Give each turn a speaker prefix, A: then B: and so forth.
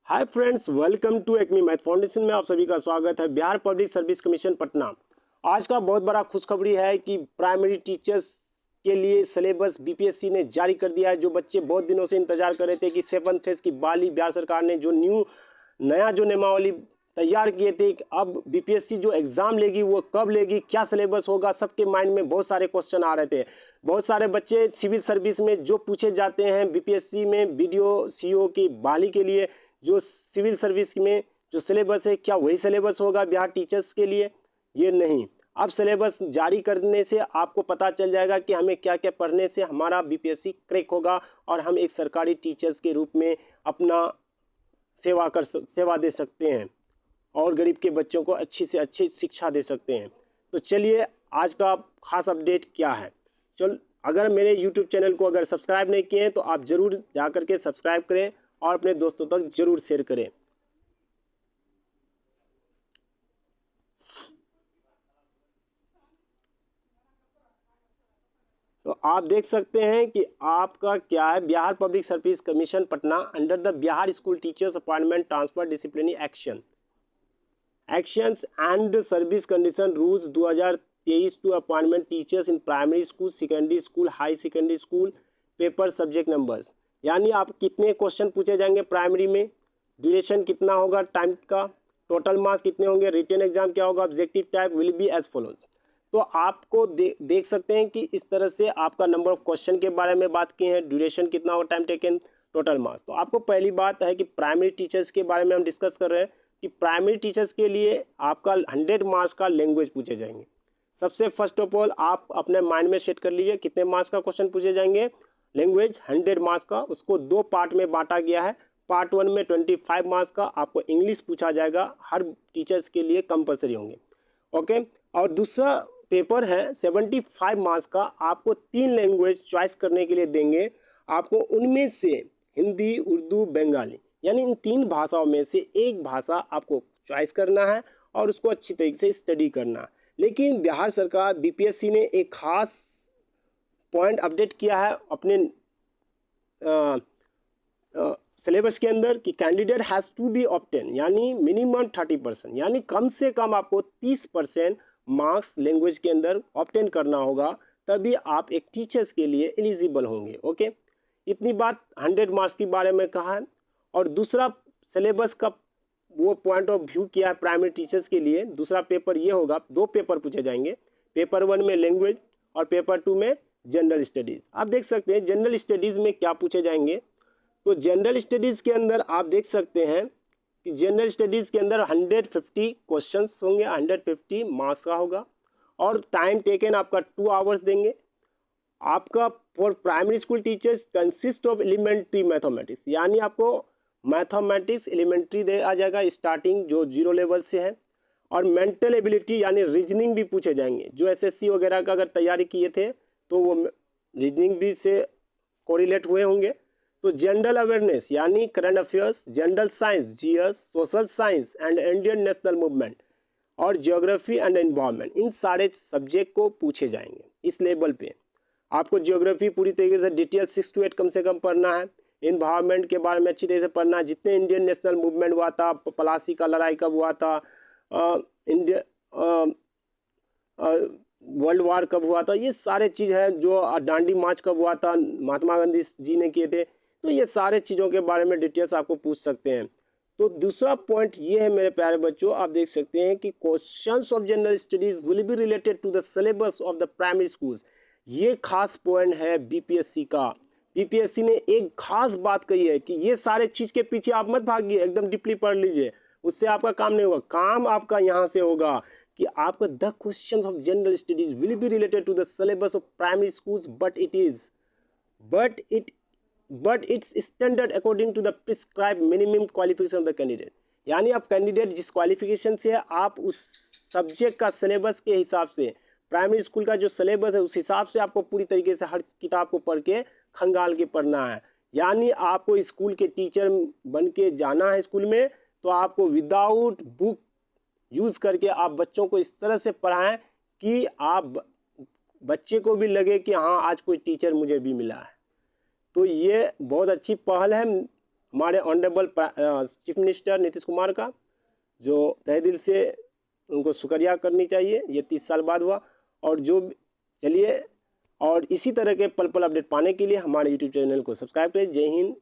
A: Hi friends, welcome to Acme Math Foundation में आप सभी का स्वागत है। Bihar public service commission Patna आज का बहुत बड़ा खुशखबरी है कि प्राइमरी टीचर्स के लिए सिलेबस बीपीएससी ने जारी कर दिया है। जो बच्चे बहुत दिनों से इंतजार कर रहे थे कि 7th फेज की बहाली बिहार सरकार ने जो नया नियमावली तैयार किए थे, अब बीपीएससी जो एग्जाम लेगी वो कब लेगी, क्या सिलेबस होगा, सबके माइंड में बहुत सारे क्वेश्चन आ रहे थे। बहुत सारे बच्चे सिविल सर्विस में जो पूछे जाते हैं बीपीएससी में वीडियो सीओ की बहाली के लिए, जो सिविल सर्विस में जो सिलेबस है, क्या वही सिलेबस होगा बिहार टीचर्स के लिए? ये नहीं। अब सिलेबस जारी करने से आपको पता चल जाएगा कि हमें क्या क्या पढ़ने से हमारा बीपीएससी क्रैक होगा और हम एक सरकारी टीचर्स के रूप में अपना सेवा दे सकते हैं और गरीब के बच्चों को अच्छी से अच्छी शिक्षा दे सकते हैं। तो चलिए आज का खास अपडेट क्या है। चल, अगर मेरे YouTube चैनल को अगर सब्सक्राइब नहीं किए हैं तो आप ज़रूर जा करके सब्सक्राइब करें और अपने दोस्तों तक जरूर शेयर करें। तो आप देख सकते हैं कि आपका क्या है, Bihar public service commission Patna under the Bihar school teachers appointment transfer disciplinary actions and service condition rules 2023 to appointment teachers in primary school, secondary school, high secondary school, paper subject numbers. यानी आप कितने क्वेश्चन पूछे जाएंगे प्राइमरी में, duration कितना होगा time का, total marks कितने होंगे, रिटन एग्जाम क्या होगा, objective type will be as follows. तो आपको देख सकते हैं कि इस तरह से आपका नंबर ऑफ क्वेश्चन के बारे में बात की है, ड्यूरेशन कितना होगा, टाइम टेकन, टोटल मार्क्स। तो आपको पहली बात है कि प्राइमरी टीचर्स के बारे में हम डिस्कस कर रहे हैं कि प्राइमरी टीचर्स के लिए आपका 100 मार्क्स का लैंग्वेज पूछे जाएंगे। सबसे फर्स्ट ऑफ ऑल आप अपने माइंड में सेट कर लीजिए कितने मार्क्स का क्वेश्चन पूछे जाएंगे। लैंग्वेज 100 मार्क्स का, उसको दो पार्ट में बांटा गया है। पार्ट 1 में 25 मार्क्स का आपको इंग्लिश पूछा जाएगा, हर टीचर्स के लिए कंपलसरी होंगे, ओके। और दूसरा पेपर है 75 मार्क्स का, आपको 3 लैंग्वेज चॉइस करने के लिए देंगे। आपको उनमें से हिंदी, उर्दू, बंगाली, यानी इन 3 भाषाओं में से एक भाषा आपको चॉइस करना है और उसको अच्छी तरीके से स्टडी करना है। लेकिन बिहार सरकार बीपीएससी ने एक खास पॉइंट अपडेट किया है अपने सिलेबस के अंदर कि candidate has to be obtain, यानी मिनिमम 30%, यानी कम से कम आपको 30% मार्क्स लैंग्वेज के अंदर ऑब्टेन करना होगा, तभी आप एक टीचर्स के लिए एलिजिबल होंगे, ओके। इतनी बात 100 मार्क्स के बारे में कहा है। और दूसरा सिलेबस का वो पॉइंट ऑफ व्यू किया है प्राइमरी टीचर्स के लिए। दूसरा पेपर ये होगा, 2 पेपर पूछे जाएंगे, पेपर 1 में लैंग्वेज और पेपर 2 में जनरल स्टडीज़। आप देख सकते हैं जनरल स्टडीज़ में क्या पूछे जाएंगे। तो जनरल स्टडीज़ के अंदर आप देख सकते हैं कि जनरल स्टडीज़ के अंदर 150 क्वेश्चंस होंगे, 150 मार्क्स का होगा और टाइम टेकन आपका 2 आवर्स देंगे। आपका for primary school teachers consist of elementary mathematics, यानी आपको मैथमेटिक्स एलिमेंट्री दे आ जाएगा स्टार्टिंग जो 0 लेवल से है। और मेंटल एबिलिटी यानी रीजनिंग भी पूछे जाएंगे। जो एसएससी वगैरह का अगर तैयारी किए थे तो वो रीजनिंग भी से कोरिलेट हुए होंगे। तो जनरल अवेयरनेस यानी current affairs, general science GS, social science and Indian national movement और ज्योग्राफी एंड एनवायरनमेंट, इन सारे सब्जेक्ट को पूछे जाएंगे इस लेवल पे। आपको ज्योग्राफी पूरी तरीके से डिटेल 6 to 8 कम से कम पढ़ना है। इन्वायरमेंट के बारे में अच्छी तरह से पढ़ना है, जितने इंडियन नेशनल मूवमेंट हुआ था, प्लासी का लड़ाई कब हुआ था, इंडिया वर्ल्ड वार कब हुआ था, ये सारे चीज़ है। जो दांडी मार्च कब हुआ था, महात्मा गांधी जी ने किए थे, तो ये सारे चीज़ों के बारे में डिटेल्स आपको पूछ सकते हैं। तो दूसरा पॉइंट ये है मेरे प्यारे बच्चों, आप देख सकते हैं कि questions of general studies will be related to the syllabus of the primary schools. ये खास पॉइंट है बीपीएससी का। बीपीएससी ने एक खास बात कही है कि ये सारे चीज़ के पीछे आप मत भागिए, एकदम डीपली पढ़ लीजिए, उससे आपका काम नहीं होगा। काम आपका यहाँ से होगा कि आपका the questions of general studies will be related to the syllabus of primary schools but it's standard according to the prescribe minimum qualification of the candidate. यानी आप कैंडिडेट जिस क्वालिफिकेशन से है, आप उस सब्जेक्ट का सिलेबस के हिसाब से, प्राइमरी स्कूल का जो सिलेबस है उस हिसाब से आपको पूरी तरीके से हर किताब को पढ़ के खंगाल के पढ़ना है। यानी आपको स्कूल के टीचर बन के जाना है स्कूल में, तो आपको विदाउट बुक यूज़ करके आप बच्चों को इस तरह से पढ़ाएं कि आप बच्चे को भी लगे कि हाँ आज कोई टीचर मुझे भी मिला है। तो ये बहुत अच्छी पहल है हमारे honourable chief minister Nitish Kumar का, जो तहे दिल से उनको शुक्रिया करनी चाहिए, ये 30 साल बाद हुआ। और जो चलिए, और इसी तरह के पल पल अपडेट पाने के लिए हमारे यूट्यूब चैनल को सब्सक्राइब करें। जय हिंद।